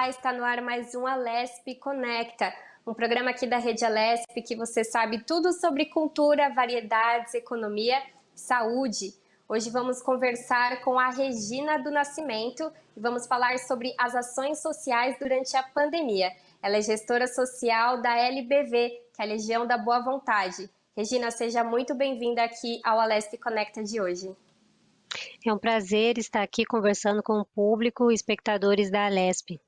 Olá, está no ar mais um Alesp Conecta, um programa aqui da Rede Alesp que você sabe tudo sobre cultura, variedades, economia e saúde. Hoje vamos conversar com a Regina do Nascimento e vamos falar sobre as ações sociais durante a pandemia. Ela é gestora social da LBV, que é a Legião da Boa Vontade. Regina, seja muito bem-vinda aqui ao Alesp Conecta de hoje. É um prazer estar aqui conversando com o público e espectadores da Alesp.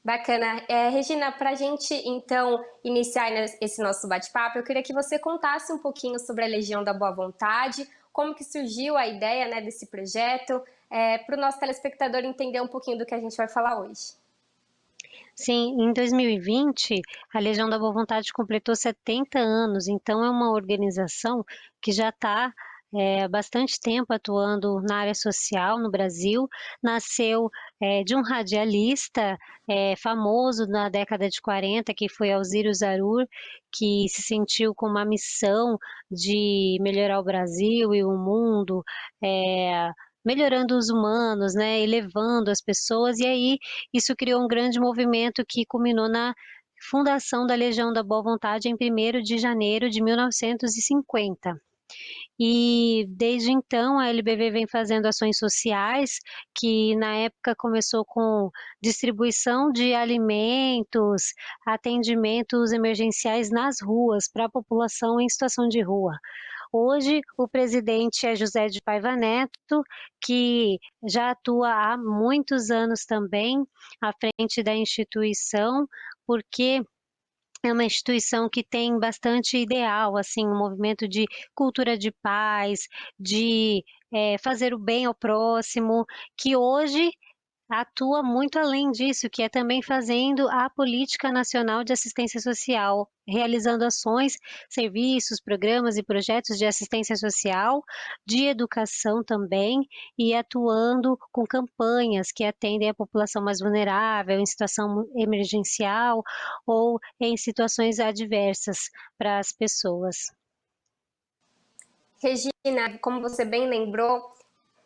Bacana. Regina, para a gente, então, iniciar esse nosso bate-papo, eu queria que você contasse um pouquinho sobre a Legião da Boa Vontade, como que surgiu a ideia, né, desse projeto, para o nosso telespectador entender um pouquinho do que a gente vai falar hoje. Sim, em 2020, a Legião da Boa Vontade completou 70 anos, então é uma organização que já está há bastante tempo atuando na área social no Brasil. Nasceu de um radialista famoso na década de 40, que foi Alziro Zarur, que se sentiu com uma missão de melhorar o Brasil e o mundo, melhorando os humanos, né, elevando as pessoas, e aí isso criou um grande movimento que culminou na fundação da Legião da Boa Vontade em 1º de janeiro de 1950. E desde então a LBV vem fazendo ações sociais, que na época começou com distribuição de alimentos, atendimentos emergenciais nas ruas para a população em situação de rua. Hoje, o presidente é José de Paiva Neto, que já atua há muitos anos também à frente da instituição, porque é uma instituição que tem bastante ideal, assim, um movimento de cultura de paz, de fazer o bem ao próximo, que hoje atua muito além disso, que é também fazendo a política nacional de assistência social, realizando ações, serviços, programas e projetos de assistência social, de educação também, e atuando com campanhas que atendem a população mais vulnerável, em situação emergencial ou em situações adversas para as pessoas. Regina, como você bem lembrou,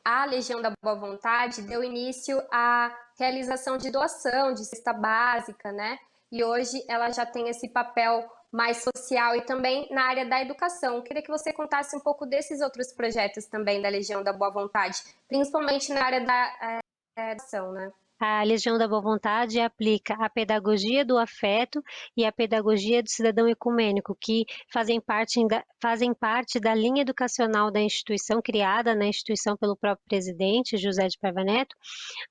a Legião da Boa Vontade deu início à realização de doação de cesta básica, né? E hoje ela já tem esse papel mais social e também na área da educação. Eu queria que você contasse um pouco desses outros projetos também da Legião da Boa Vontade, principalmente na área da educação, né? A Legião da Boa Vontade aplica a pedagogia do afeto e a pedagogia do cidadão ecumênico, que fazem parte da linha educacional da instituição, criada na instituição pelo próprio presidente, José de Paiva Neto.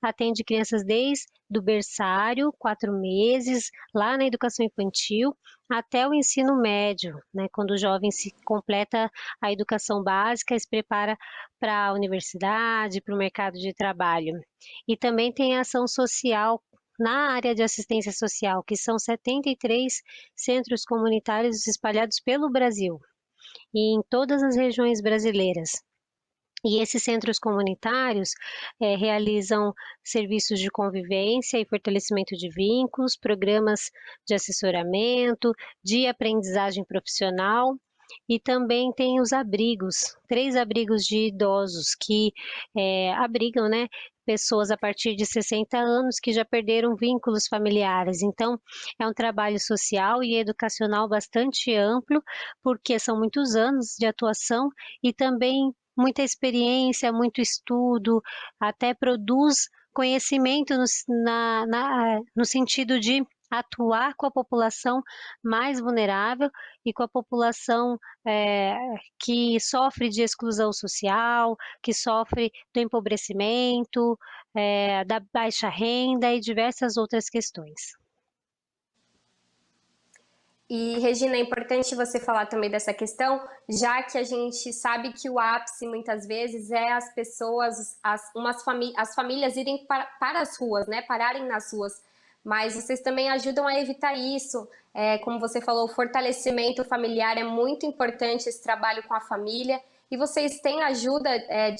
Atende crianças desde do berçário, 4 meses, lá na educação infantil, até o ensino médio, né, quando o jovem se completa a educação básica e se prepara para a universidade, para o mercado de trabalho. E também tem a ação social na área de assistência social, que são 73 centros comunitários espalhados pelo Brasil e em todas as regiões brasileiras. E esses centros comunitários realizam serviços de convivência e fortalecimento de vínculos, programas de assessoramento, de aprendizagem profissional, e também tem os abrigos, 3 abrigos de idosos que abrigam, né, pessoas a partir de 60 anos que já perderam vínculos familiares. Então, é um trabalho social e educacional bastante amplo, porque são muitos anos de atuação e também muita experiência, muito estudo, até produz conhecimento no sentido de atuar com a população mais vulnerável e com a população que sofre de exclusão social, que sofre do empobrecimento, da baixa renda e diversas outras questões. E, Regina, é importante você falar também dessa questão, já que a gente sabe que o ápice, muitas vezes, é as pessoas, as famílias irem para as ruas, né? Pararem nas ruas. Mas vocês também ajudam a evitar isso. Como você falou, o fortalecimento familiar é muito importante, esse trabalho com a família. E vocês têm ajuda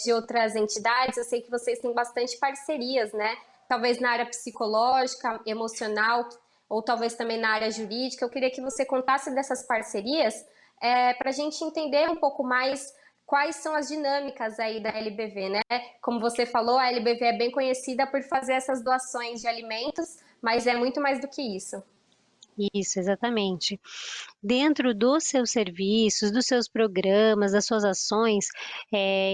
de outras entidades, eu sei que vocês têm bastante parcerias, né? Talvez na área psicológica, emocional, ou talvez também na área jurídica. Eu queria que você contasse dessas parcerias para a gente entender um pouco mais quais são as dinâmicas aí da LBV, né? Como você falou, a LBV é bem conhecida por fazer essas doações de alimentos, mas é muito mais do que isso. Isso, exatamente. Dentro dos seus serviços, dos seus programas, das suas ações,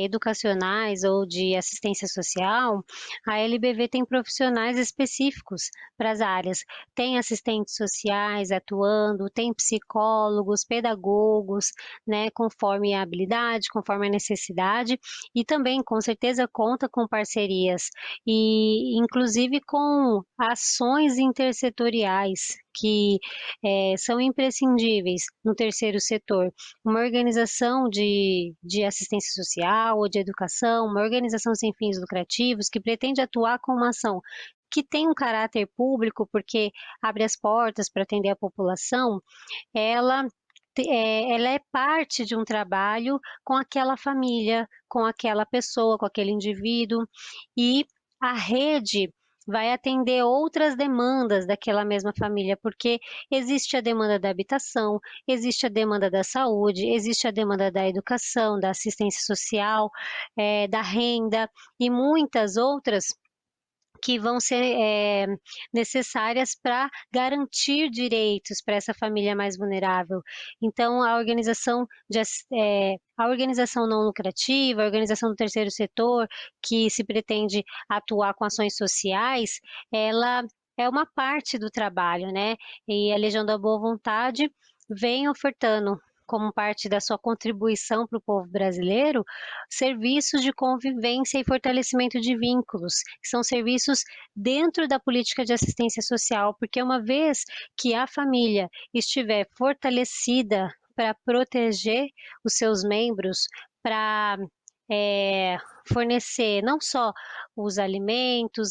educacionais ou de assistência social, a LBV tem profissionais específicos para as áreas. Tem assistentes sociais atuando, tem psicólogos, pedagogos, né, conforme a habilidade, conforme a necessidade, e também, com certeza, conta com parcerias e inclusive com ações intersetoriais que são imprescindíveis no terceiro setor. Uma organização de assistência social ou de educação, uma organização sem fins lucrativos que pretende atuar com uma ação que tem um caráter público, porque abre as portas para atender a população, ela ela é parte de um trabalho com aquela família, com aquela pessoa, com aquele indivíduo, e a rede vai atender outras demandas daquela mesma família, porque existe a demanda da habitação, existe a demanda da saúde, existe a demanda da educação, da assistência social, da renda e muitas outras que vão ser necessárias para garantir direitos para essa família mais vulnerável. Então, a organização não lucrativa, a organização do terceiro setor, que se pretende atuar com ações sociais, ela é uma parte do trabalho, né? E a Legião da Boa Vontade vem ofertando como parte da sua contribuição para o povo brasileiro, serviços de convivência e fortalecimento de vínculos, que são serviços dentro da política de assistência social, porque uma vez que a família estiver fortalecida para proteger os seus membros, para fornecer não só os alimentos,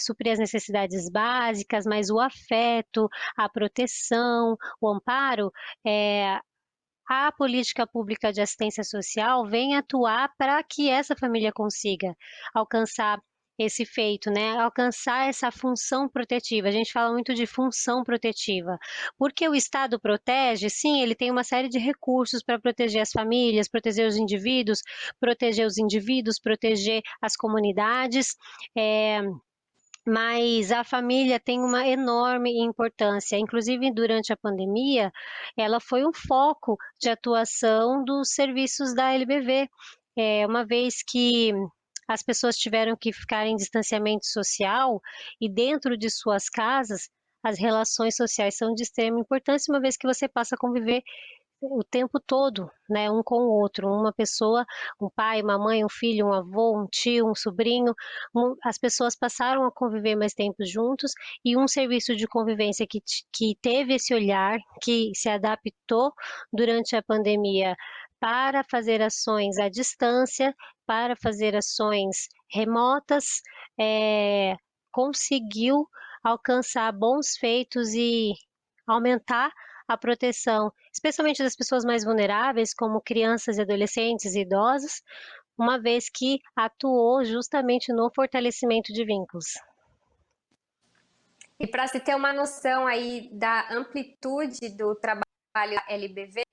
suprir as necessidades básicas, mas o afeto, a proteção, o amparo, a política pública de assistência social vem atuar para que essa família consiga alcançar esse feito, né? Alcançar essa função protetiva. A gente fala muito de função protetiva, porque o Estado protege, sim, ele tem uma série de recursos para proteger as famílias, proteger os indivíduos, proteger as comunidades, mas a família tem uma enorme importância, inclusive durante a pandemia, ela foi um foco de atuação dos serviços da LBV, uma vez que as pessoas tiveram que ficar em distanciamento social e dentro de suas casas, as relações sociais são de extrema importância, uma vez que você passa a conviver o tempo todo, né, um com o outro, uma pessoa, um pai, uma mãe, um filho, um avô, um tio, um sobrinho, as pessoas passaram a conviver mais tempo juntos e um serviço de convivência que teve esse olhar, que se adaptou durante a pandemia para fazer ações à distância, para fazer ações remotas, conseguiu alcançar bons feitos e aumentar a proteção, especialmente das pessoas mais vulneráveis, como crianças e adolescentes e idosos, uma vez que atuou justamente no fortalecimento de vínculos. E para se ter uma noção aí da amplitude do trabalho da LBV,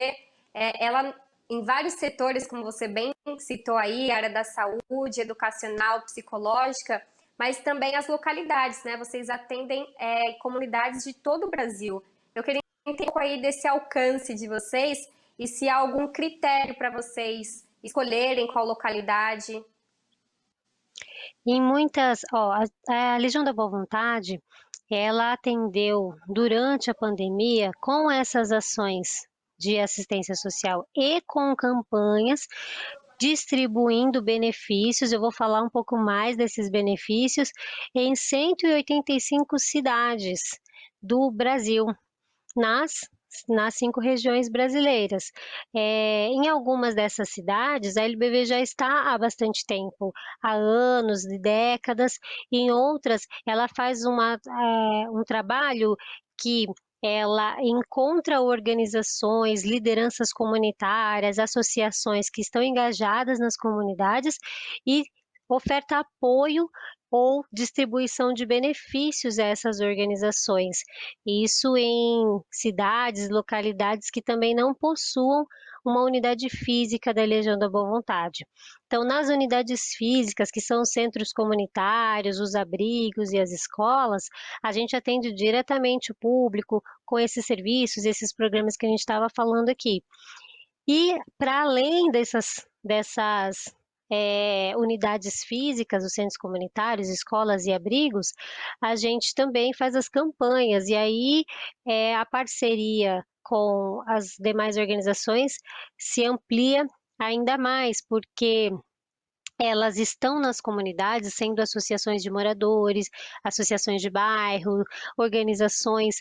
ela em vários setores, como você bem citou aí, área da saúde, educacional, psicológica, mas também as localidades, né? Vocês atendem comunidades de todo o Brasil. Eu queria entender um pouco aí desse alcance de vocês e se há algum critério para vocês escolherem qual localidade. Em muitas, a Legião da Boa Vontade, ela atendeu durante a pandemia com essas ações de assistência social e com campanhas distribuindo benefícios, eu vou falar um pouco mais desses benefícios, em 185 cidades do Brasil, nas 5 regiões brasileiras. Em algumas dessas cidades, a LBV já está há bastante tempo, há anos e décadas, em outras ela faz um trabalho que ela encontra organizações, lideranças comunitárias, associações que estão engajadas nas comunidades e oferta apoio ou distribuição de benefícios a essas organizações. Isso em cidades, localidades que também não possuam uma unidade física da Legião da Boa Vontade. Então, nas unidades físicas, que são os centros comunitários, os abrigos e as escolas, a gente atende diretamente o público com esses serviços, esses programas que a gente estava falando aqui. E para além dessas unidades físicas, os centros comunitários, escolas e abrigos, a gente também faz as campanhas, e aí a parceria com as demais organizações se amplia ainda mais, porque elas estão nas comunidades, sendo associações de moradores, associações de bairro, organizações,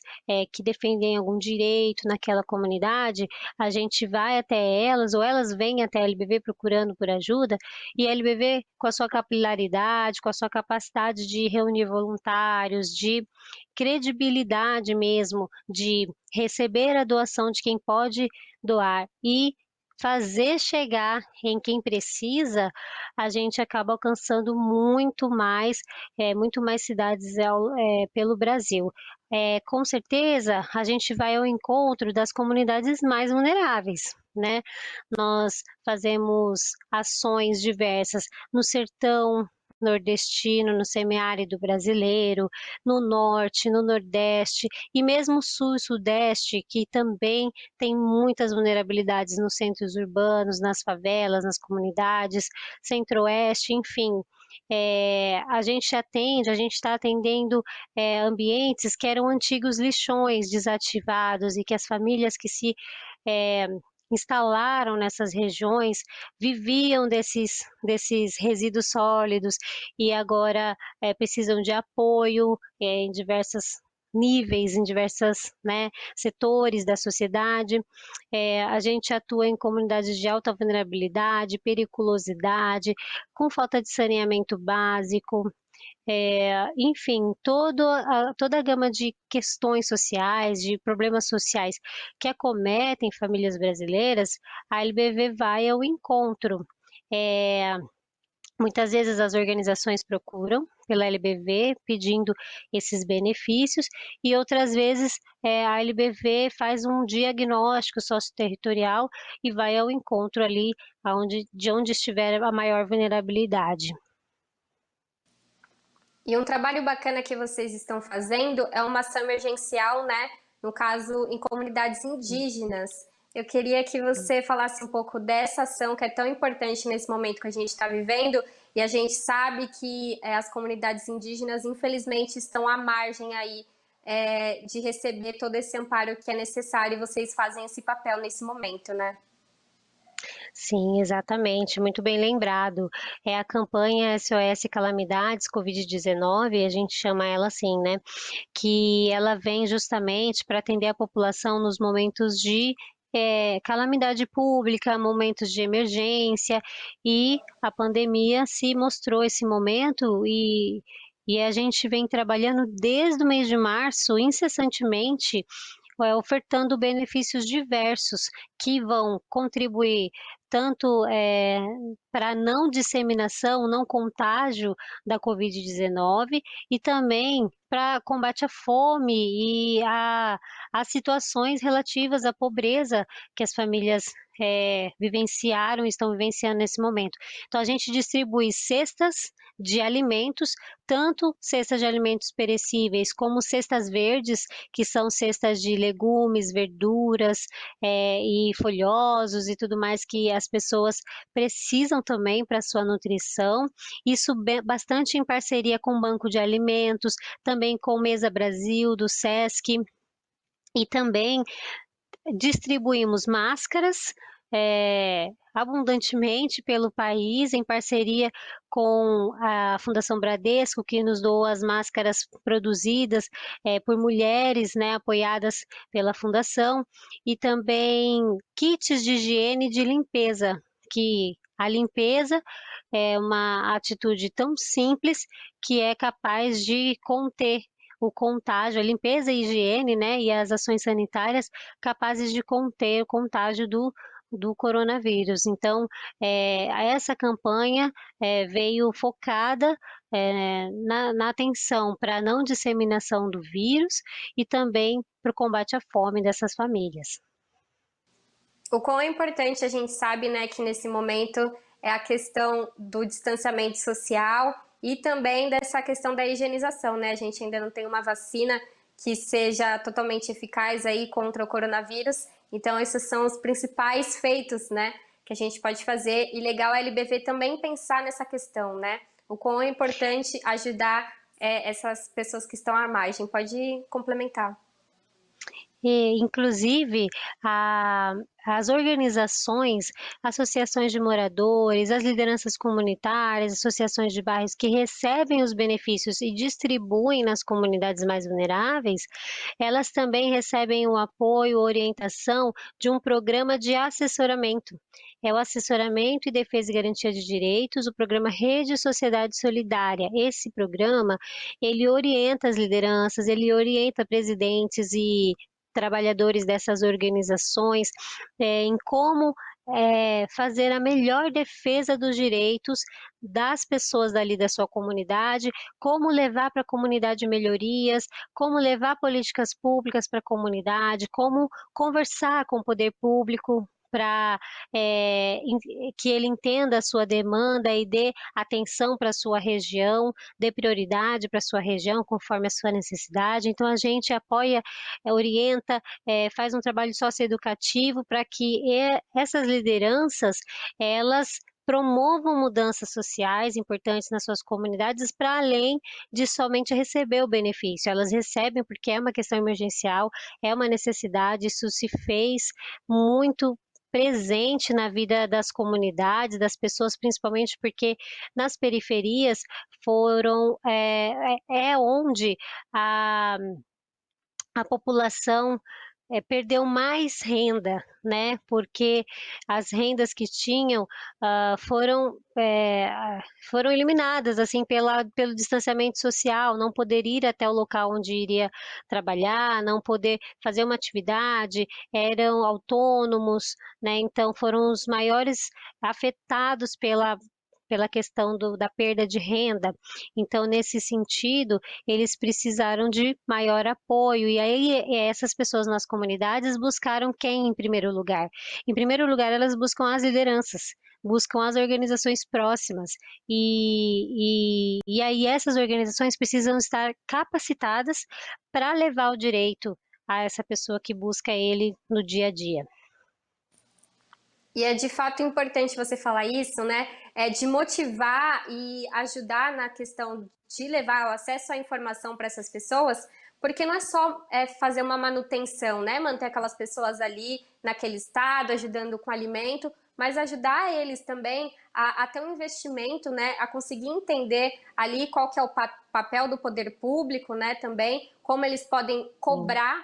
que defendem algum direito naquela comunidade, a gente vai até elas ou elas vêm até a LBV procurando por ajuda, e a LBV, com a sua capilaridade, com a sua capacidade de reunir voluntários, de credibilidade mesmo, de receber a doação de quem pode doar e fazer chegar em quem precisa, a gente acaba alcançando muito mais cidades pelo Brasil. Com certeza, a gente vai ao encontro das comunidades mais vulneráveis, né. Nós fazemos ações diversas no sertão nordestino, no semiárido brasileiro, no norte, no nordeste e mesmo sul e sudeste, que também tem muitas vulnerabilidades nos centros urbanos, nas favelas, nas comunidades, centro-oeste, enfim. A gente está atendendo ambientes que eram antigos lixões desativados e que as famílias que se eh, instalaram nessas regiões viviam desses resíduos sólidos e agora precisam de apoio em diversos níveis, em diversos, né, setores da sociedade. A gente atua em comunidades de alta vulnerabilidade, periculosidade, com falta de saneamento básico, enfim, toda a gama de questões sociais, de problemas sociais que acometem famílias brasileiras, a LBV vai ao encontro. Eh, Muitas vezes as organizações procuram pela LBV pedindo esses benefícios e outras vezes, a LBV faz um diagnóstico socioterritorial e vai ao encontro ali de onde estiver a maior vulnerabilidade. E um trabalho bacana que vocês estão fazendo é uma ação emergencial, né? No caso, em comunidades indígenas. Eu queria que você falasse um pouco dessa ação que é tão importante nesse momento que a gente está vivendo, e a gente sabe que as comunidades indígenas, infelizmente, estão à margem aí de receber todo esse amparo que é necessário, e vocês fazem esse papel nesse momento, né? Sim, exatamente, muito bem lembrado. É a campanha SOS Calamidades Covid-19, a gente chama ela assim, né, que ela vem justamente para atender a população nos momentos de, calamidade pública, momentos de emergência, e a pandemia se mostrou esse momento e a gente vem trabalhando desde o mês de março incessantemente, ofertando benefícios diversos que vão contribuir tanto, para a não disseminação, não contágio da Covid-19 e também para combate à fome e a situações relativas à pobreza que as famílias, vivenciaram e estão vivenciando nesse momento. Então a gente distribui cestas de alimentos, tanto cestas de alimentos perecíveis como cestas verdes, que são cestas de legumes, verduras, e folhosos e tudo mais que as pessoas precisam também para sua nutrição. Isso bastante em parceria com o Banco de Alimentos, também com o Mesa Brasil, do Sesc, e também distribuímos máscaras, abundantemente pelo país, em parceria com a Fundação Bradesco, que nos doa as máscaras produzidas, por mulheres, né, apoiadas pela fundação, e também kits de higiene e de limpeza, que a limpeza é uma atitude tão simples que é capaz de conter o contágio, a limpeza e higiene, né, e as ações sanitárias capazes de conter o contágio do coronavírus. Então, essa campanha veio focada na atenção para a não disseminação do vírus e também para o combate à fome dessas famílias. O quão é importante a gente sabe, né, que nesse momento é a questão do distanciamento social e também dessa questão da higienização, né? A gente ainda não tem uma vacina que seja totalmente eficaz aí contra o coronavírus. Então, esses são os principais feitos, né, que a gente pode fazer. E legal a LBV também pensar nessa questão, né? O quão é importante ajudar essas pessoas que estão à margem. Pode complementar. Inclusive, as organizações, associações de moradores, as lideranças comunitárias, associações de bairros que recebem os benefícios e distribuem nas comunidades mais vulneráveis, elas também recebem o apoio, orientação de um programa de assessoramento. É o Assessoramento e Defesa e Garantia de Direitos, o programa Rede Sociedade Solidária. Esse programa, ele orienta as lideranças, ele orienta presidentes e trabalhadores dessas organizações, em como fazer a melhor defesa dos direitos das pessoas dali da sua comunidade, como levar para a comunidade melhorias, como levar políticas públicas para a comunidade, como conversar com o poder público para que ele entenda a sua demanda e dê atenção para a sua região, dê prioridade para a sua região conforme a sua necessidade. Então a gente apoia, orienta, faz um trabalho socioeducativo para que essas lideranças, elas promovam mudanças sociais importantes nas suas comunidades para além de somente receber o benefício. Elas recebem porque é uma questão emergencial, é uma necessidade, isso se fez muito presente na vida das comunidades, das pessoas, principalmente porque nas periferias é onde a população perdeu mais renda, né, porque as rendas que tinham foram eliminadas assim pelo distanciamento social, não poder ir até o local onde iria trabalhar, não poder fazer uma atividade, eram autônomos, né, então foram os maiores afetados pela questão da perda de renda. Então, nesse sentido, eles precisaram de maior apoio. E aí, essas pessoas nas comunidades buscaram quem em primeiro lugar? Em primeiro lugar, elas buscam as lideranças, buscam as organizações próximas. E aí, essas organizações precisam estar capacitadas para levar o direito a essa pessoa que busca ele no dia a dia. E é de fato importante você falar isso, né? É de motivar e ajudar na questão de levar o acesso à informação para essas pessoas, porque não é só fazer uma manutenção, né? Manter aquelas pessoas ali naquele estado, ajudando com alimento, mas ajudar eles também a ter um investimento, né? A conseguir entender ali qual que é o papel do poder público, né? Também como eles podem cobrar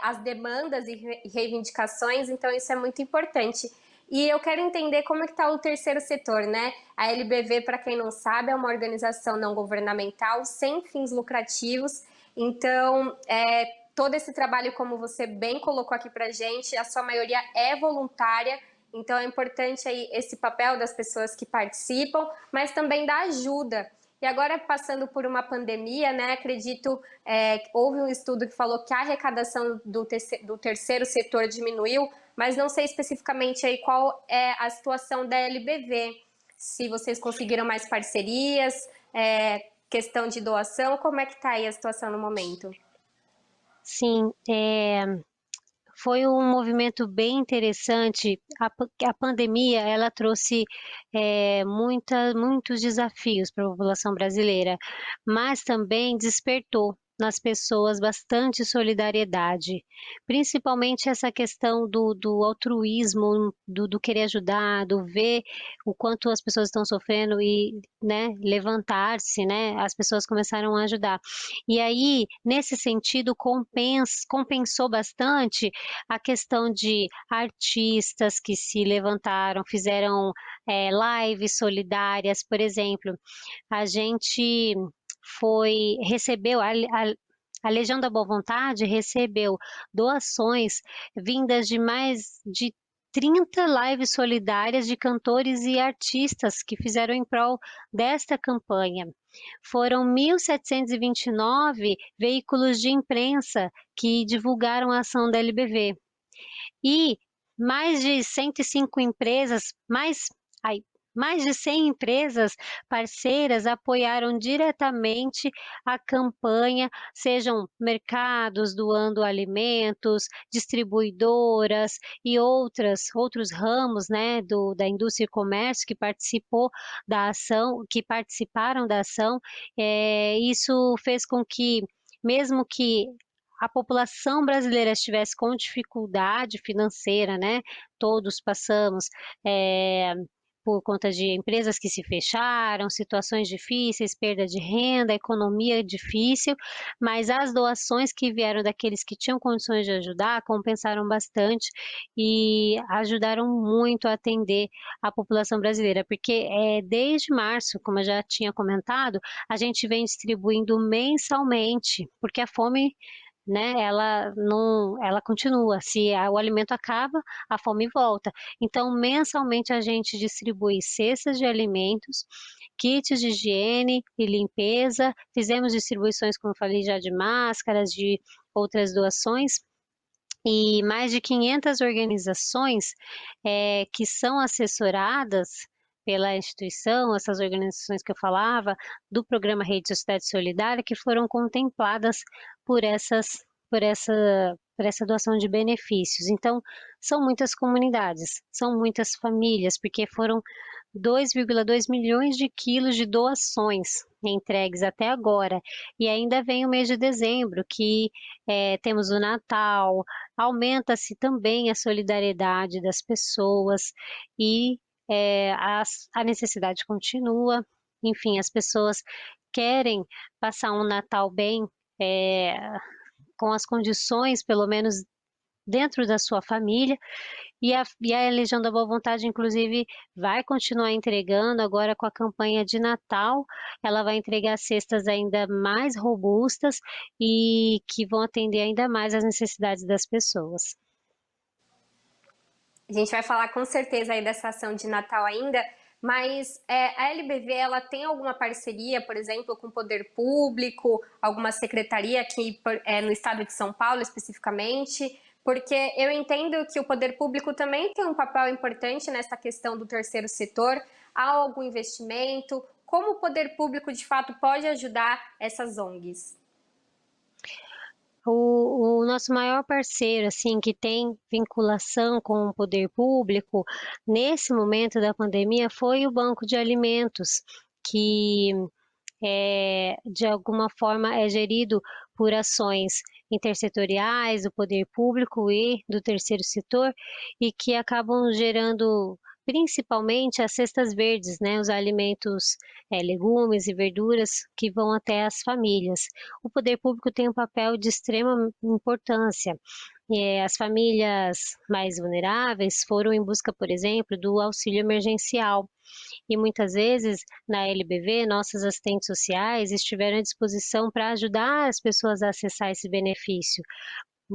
as demandas e reivindicações. Então isso é muito importante. E eu quero entender como é que está o terceiro setor, né? A LBV, para quem não sabe, é uma organização não governamental sem fins lucrativos. Então, todo esse trabalho, como você bem colocou aqui para a gente, a sua maioria é voluntária. Então, é importante aí esse papel das pessoas que participam, mas também da ajuda. E agora, passando por uma pandemia, né? Acredito, houve um estudo que falou que a arrecadação do terceiro setor diminuiu, mas não sei especificamente aí qual é a situação da LBV, se vocês conseguiram mais parcerias, questão de doação, como é que está aí a situação no momento? Sim, foi um movimento bem interessante. A pandemia, ela trouxe muitos desafios para a população brasileira, mas também despertou nas pessoas bastante solidariedade, principalmente essa questão do altruísmo, do querer ajudar, do ver o quanto as pessoas estão sofrendo e, né, levantar-se, né, as pessoas começaram a ajudar. E aí, nesse sentido, compensou bastante a questão de artistas que se levantaram, fizeram lives solidárias, por exemplo, a gente recebeu a Legião da Boa Vontade recebeu doações vindas de mais de 30 lives solidárias de cantores e artistas que fizeram em prol desta campanha. Foram 1.729 veículos de imprensa que divulgaram a ação da LBV. E mais de 105 empresas, mais de 100 empresas parceiras apoiaram diretamente a campanha, sejam mercados doando alimentos, distribuidoras e outros ramos, né, da indústria e comércio que participaram da ação. Isso fez com que, mesmo que a população brasileira estivesse com dificuldade financeira, né, todos passamos, por conta de empresas que se fecharam, situações difíceis, perda de renda, economia difícil, mas as doações que vieram daqueles que tinham condições de ajudar compensaram bastante e ajudaram muito a atender a população brasileira, porque desde março, como eu já tinha comentado, a gente vem distribuindo mensalmente, porque a fome, né, ela continua, se o alimento acaba, a fome volta. Então, mensalmente a gente distribui cestas de alimentos, kits de higiene e limpeza, fizemos distribuições, como eu falei já, de máscaras, de outras doações, e mais de 500 organizações que são assessoradas pela instituição, essas organizações que eu falava, do programa Rede Sociedade Solidária, que foram contempladas por essa doação de benefícios. Então, são muitas comunidades, são muitas famílias, porque foram 2,2 milhões de quilos de doações entregues até agora. E ainda vem o mês de dezembro, que temos o Natal, aumenta-se também a solidariedade das pessoas e a necessidade continua. Enfim, as pessoas querem passar um Natal bem, com as condições, pelo menos dentro da sua família, e a Legião da Boa Vontade, inclusive, vai continuar entregando agora com a campanha de Natal. Ela vai entregar cestas ainda mais robustas e que vão atender ainda mais as necessidades das pessoas. A gente vai falar com certeza aí dessa ação de Natal ainda, mas a LBV ela tem alguma parceria, por exemplo, com o poder público, alguma secretaria aqui no estado de São Paulo especificamente? Porque eu entendo que o poder público também tem um papel importante nessa questão do terceiro setor. Há algum investimento? Como o poder público de fato pode ajudar essas ONGs? O nosso maior parceiro, assim, que tem vinculação com o poder público, nesse momento da pandemia, foi o Banco de Alimentos, que de alguma forma é gerido por ações intersetoriais do poder público e do terceiro setor, e que acabam gerando principalmente as cestas verdes, né, os alimentos, legumes e verduras que vão até as famílias. O poder público tem um papel de extrema importância. As famílias mais vulneráveis foram em busca, por exemplo, do auxílio emergencial, e muitas vezes na LBV, nossas assistentes sociais estiveram à disposição para ajudar as pessoas a acessar esse benefício.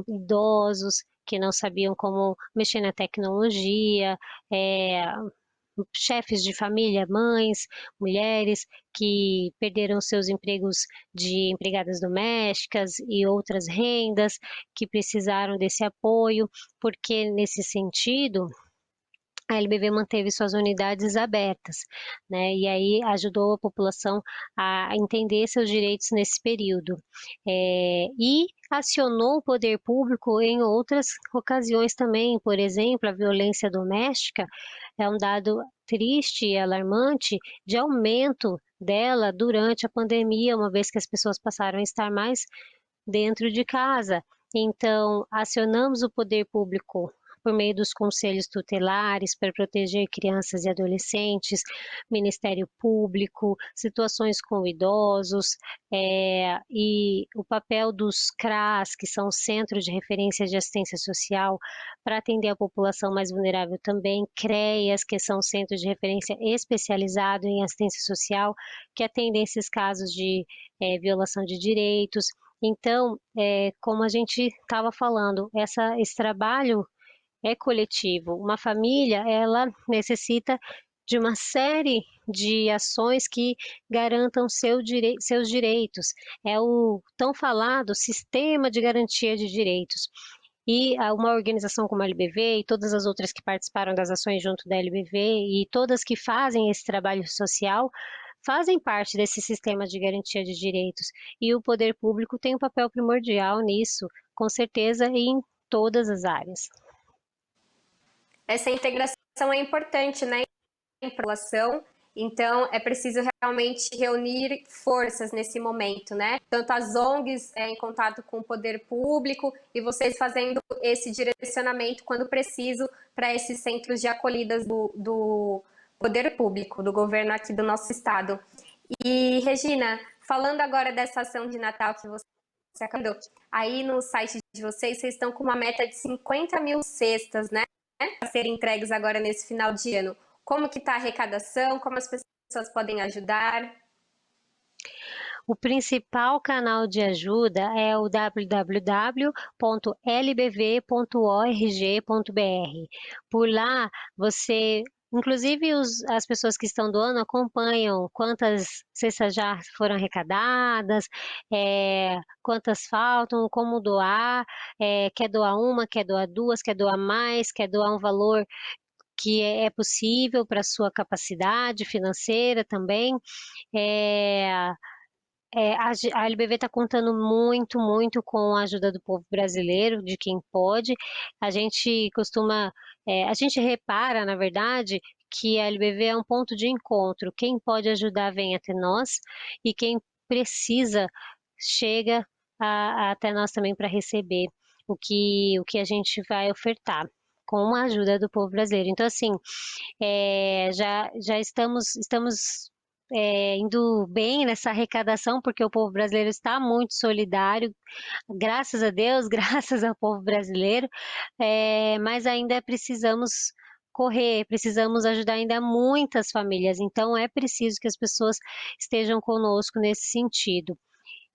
Idosos que não sabiam como mexer na tecnologia, chefes de família, mães, mulheres que perderam seus empregos de empregadas domésticas e outras rendas, que precisaram desse apoio, porque nesse sentido a LBV manteve suas unidades abertas, né, e aí ajudou a população a entender seus direitos nesse período. E acionou o poder público em outras ocasiões também, por exemplo, a violência doméstica é um dado triste e alarmante de aumento dela durante a pandemia, uma vez que as pessoas passaram a estar mais dentro de casa. Então, acionamos o poder público por meio dos conselhos tutelares para proteger crianças e adolescentes, Ministério Público, situações com idosos, e o papel dos CRAS, que são Centros de Referência de Assistência Social, para atender a população mais vulnerável também, CREAS, que são Centros de Referência especializado em assistência social, que atendem esses casos de violação de direitos. Então, como a gente estava falando, esse trabalho é coletivo. Uma família, ela necessita de uma série de ações que garantam seus direitos. É o tão falado sistema de garantia de direitos. E uma organização como a LBV e todas as outras que participaram das ações junto da LBV e todas que fazem esse trabalho social, fazem parte desse sistema de garantia de direitos. E o poder público tem um papel primordial nisso, com certeza, em todas as áreas. Essa integração é importante, né, em população, então é preciso realmente reunir forças nesse momento, né? Tanto as ONGs em contato com o poder público e vocês fazendo esse direcionamento quando preciso para esses centros de acolhidas do poder público, do governo aqui do nosso estado. E, Regina, falando agora dessa ação de Natal que você acabou, aí no site de vocês estão com uma meta de 50 mil cestas, né? Para serem entregues agora nesse final de ano. Como que está a arrecadação? Como as pessoas podem ajudar? O principal canal de ajuda é o www.lbv.org.br. Por lá, você, inclusive as pessoas que estão doando acompanham quantas cestas já foram arrecadadas, quantas faltam, como doar, quer doar uma, quer doar duas, quer doar mais, quer doar um valor que é possível para a sua capacidade financeira também. É, a LBV está contando muito, muito com a ajuda do povo brasileiro, de quem pode. A gente costuma, a gente repara, na verdade, que a LBV é um ponto de encontro. Quem pode ajudar vem até nós e quem precisa chega até nós também para receber o que a gente vai ofertar com a ajuda do povo brasileiro. Então, assim, já estamos indo bem nessa arrecadação, porque o povo brasileiro está muito solidário, graças a Deus, graças ao povo brasileiro, mas ainda precisamos correr, precisamos ajudar ainda muitas famílias, então é preciso que as pessoas estejam conosco nesse sentido.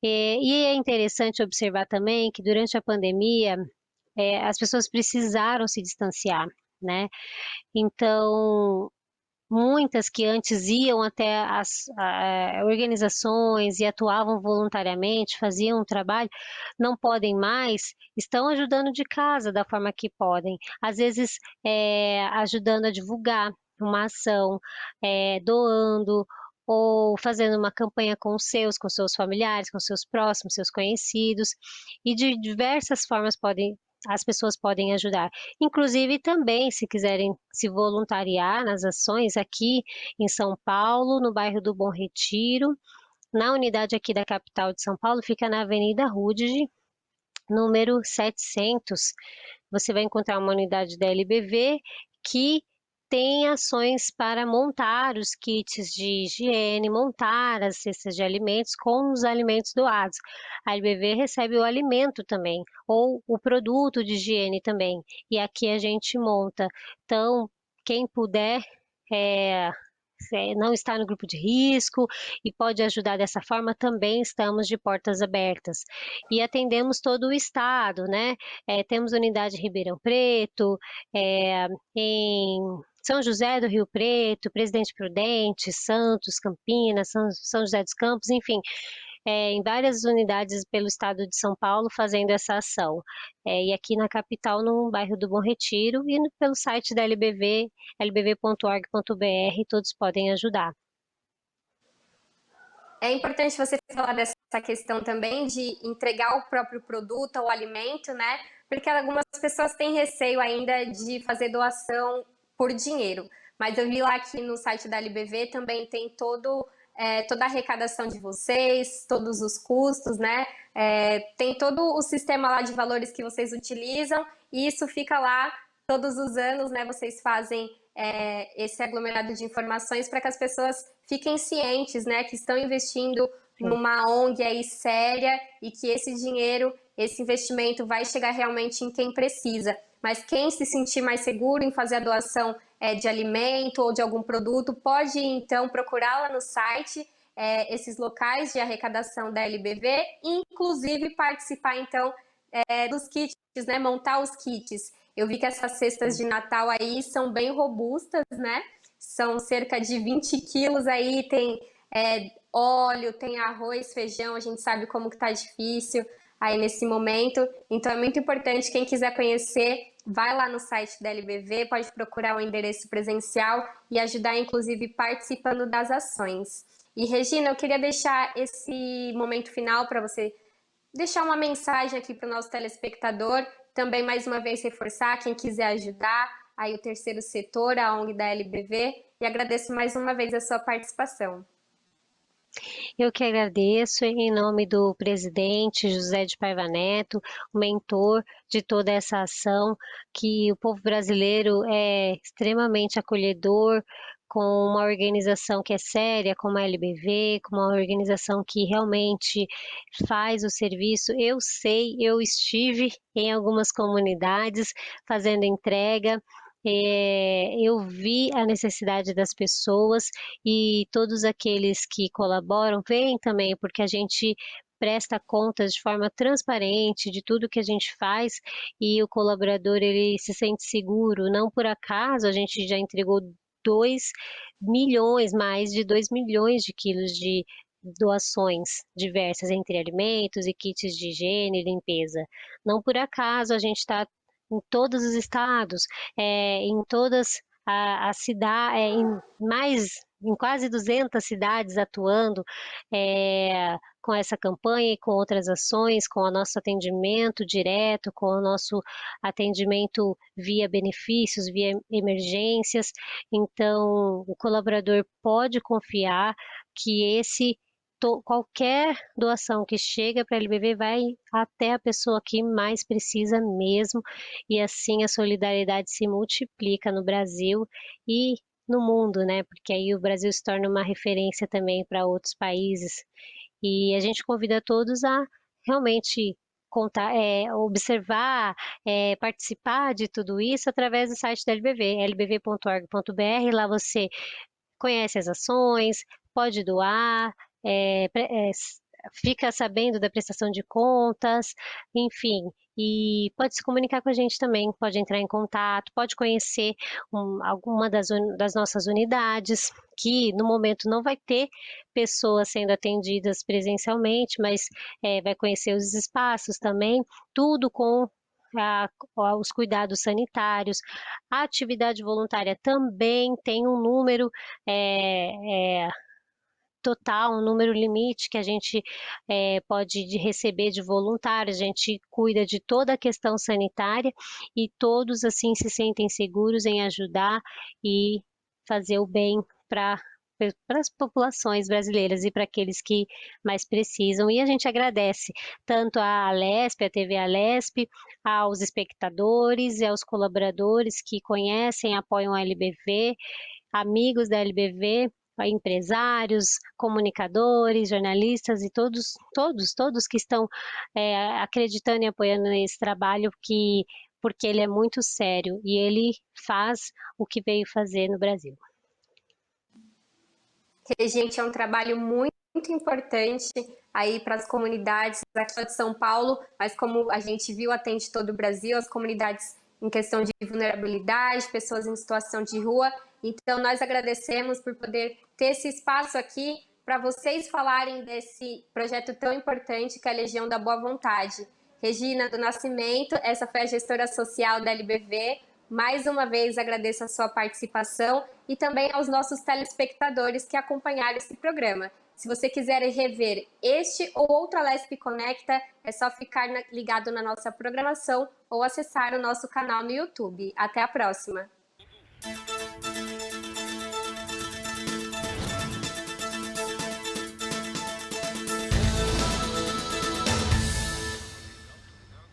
E é interessante observar também que durante a pandemia, as pessoas precisaram se distanciar, né? Então, muitas que antes iam até as organizações e atuavam voluntariamente, faziam um trabalho, não podem mais, estão ajudando de casa da forma que podem. Às vezes, ajudando a divulgar uma ação, doando ou fazendo uma campanha com seus familiares, com seus próximos, seus conhecidos, e de diversas formas as pessoas podem ajudar. Inclusive também, se quiserem se voluntariar nas ações aqui em São Paulo, no bairro do Bom Retiro, na unidade aqui da capital de São Paulo, fica na Avenida Rudge, número 700. Você vai encontrar uma unidade da LBV que tem ações para montar os kits de higiene, montar as cestas de alimentos com os alimentos doados. A LBV recebe o alimento também, ou o produto de higiene também, e aqui a gente monta. Então, quem puder, não está no grupo de risco e pode ajudar dessa forma, também estamos de portas abertas. E atendemos todo o estado, né? Temos unidade em Ribeirão Preto, em São José do Rio Preto, Presidente Prudente, Santos, Campinas, São José dos Campos, enfim, em várias unidades pelo estado de São Paulo fazendo essa ação. E aqui na capital, no bairro do Bom Retiro, e pelo site da LBV, lbv.org.br, todos podem ajudar. É importante você falar dessa questão também de entregar o próprio produto, o alimento, né? Porque algumas pessoas têm receio ainda de fazer doação por dinheiro. Mas eu vi lá que no site da LBV também tem toda a arrecadação de vocês, todos os custos, né? Tem todo o sistema lá de valores que vocês utilizam e isso fica lá todos os anos, né? Vocês fazem esse aglomerado de informações para que as pessoas fiquem cientes, né? Que estão investindo numa ONG aí séria e que esse dinheiro, esse investimento vai chegar realmente em quem precisa. Mas quem se sentir mais seguro em fazer a doação de alimento ou de algum produto, pode então procurar lá no site esses locais de arrecadação da LBV, inclusive participar então dos kits, né, montar os kits. Eu vi que essas cestas de Natal aí são bem robustas, né? São cerca de 20 quilos aí, tem óleo, tem arroz, feijão, a gente sabe como que tá difícil aí nesse momento. Então é muito importante, quem quiser conhecer, vai lá no site da LBV, pode procurar o endereço presencial e ajudar, inclusive, participando das ações. E, Regina, eu queria deixar esse momento final para você deixar uma mensagem aqui para o nosso telespectador, também mais uma vez reforçar quem quiser ajudar, aí o terceiro setor, a ONG da LBV, e agradeço mais uma vez a sua participação. Eu que agradeço em nome do presidente José de Paiva Neto, o mentor de toda essa ação, que o povo brasileiro é extremamente acolhedor, com uma organização que é séria, como a LBV, com uma organização que realmente faz o serviço. Eu sei, eu estive em algumas comunidades fazendo entrega, eu vi a necessidade das pessoas e todos aqueles que colaboram veem também, porque a gente presta contas de forma transparente de tudo que a gente faz e o colaborador ele se sente seguro. Não por acaso a gente já entregou 2 milhões, mais de 2 milhões de quilos de doações diversas entre alimentos e kits de higiene e limpeza. Não por acaso a gente está em todos os estados, em todas a cidade, em quase 200 cidades atuando com essa campanha e com outras ações, com o nosso atendimento direto, com o nosso atendimento via benefícios, via emergências. Então, o colaborador pode confiar que qualquer doação que chega para a LBV vai até a pessoa que mais precisa mesmo, e assim a solidariedade se multiplica no Brasil e no mundo, né? Porque aí o Brasil se torna uma referência também para outros países. E a gente convida todos a realmente contar, observar, participar de tudo isso através do site da LBV, lbv.org.br. Lá você conhece as ações, pode doar, fica sabendo da prestação de contas, enfim, e pode se comunicar com a gente também, pode entrar em contato, pode conhecer alguma das nossas unidades, que no momento não vai ter pessoas sendo atendidas presencialmente, mas vai conhecer os espaços também, tudo com os cuidados sanitários. A atividade voluntária também tem um número total, um número limite que a gente pode receber de voluntários. A gente cuida de toda a questão sanitária e todos assim se sentem seguros em ajudar e fazer o bem para as populações brasileiras e para aqueles que mais precisam. E a gente agradece tanto à Alesp, a TV Alesp, aos espectadores e aos colaboradores que conhecem, apoiam a LBV, amigos da LBV, empresários, comunicadores, jornalistas e todos que estão acreditando e apoiando nesse trabalho, porque ele é muito sério e ele faz o que veio fazer no Brasil. Gente, é um trabalho muito importante aí para as comunidades aqui de São Paulo, mas como a gente viu, atende todo o Brasil, as comunidades em questão de vulnerabilidade, pessoas em situação de rua. Então, nós agradecemos por poder ter esse espaço aqui para vocês falarem desse projeto tão importante que é a Legião da Boa Vontade. Regina do Nascimento, essa foi a gestora social da LBV. Mais uma vez agradeço a sua participação e também aos nossos telespectadores que acompanharam esse programa. Se você quiser rever este ou outro Alesp Conecta, é só ficar ligado na nossa programação ou acessar o nosso canal no YouTube. Até a próxima!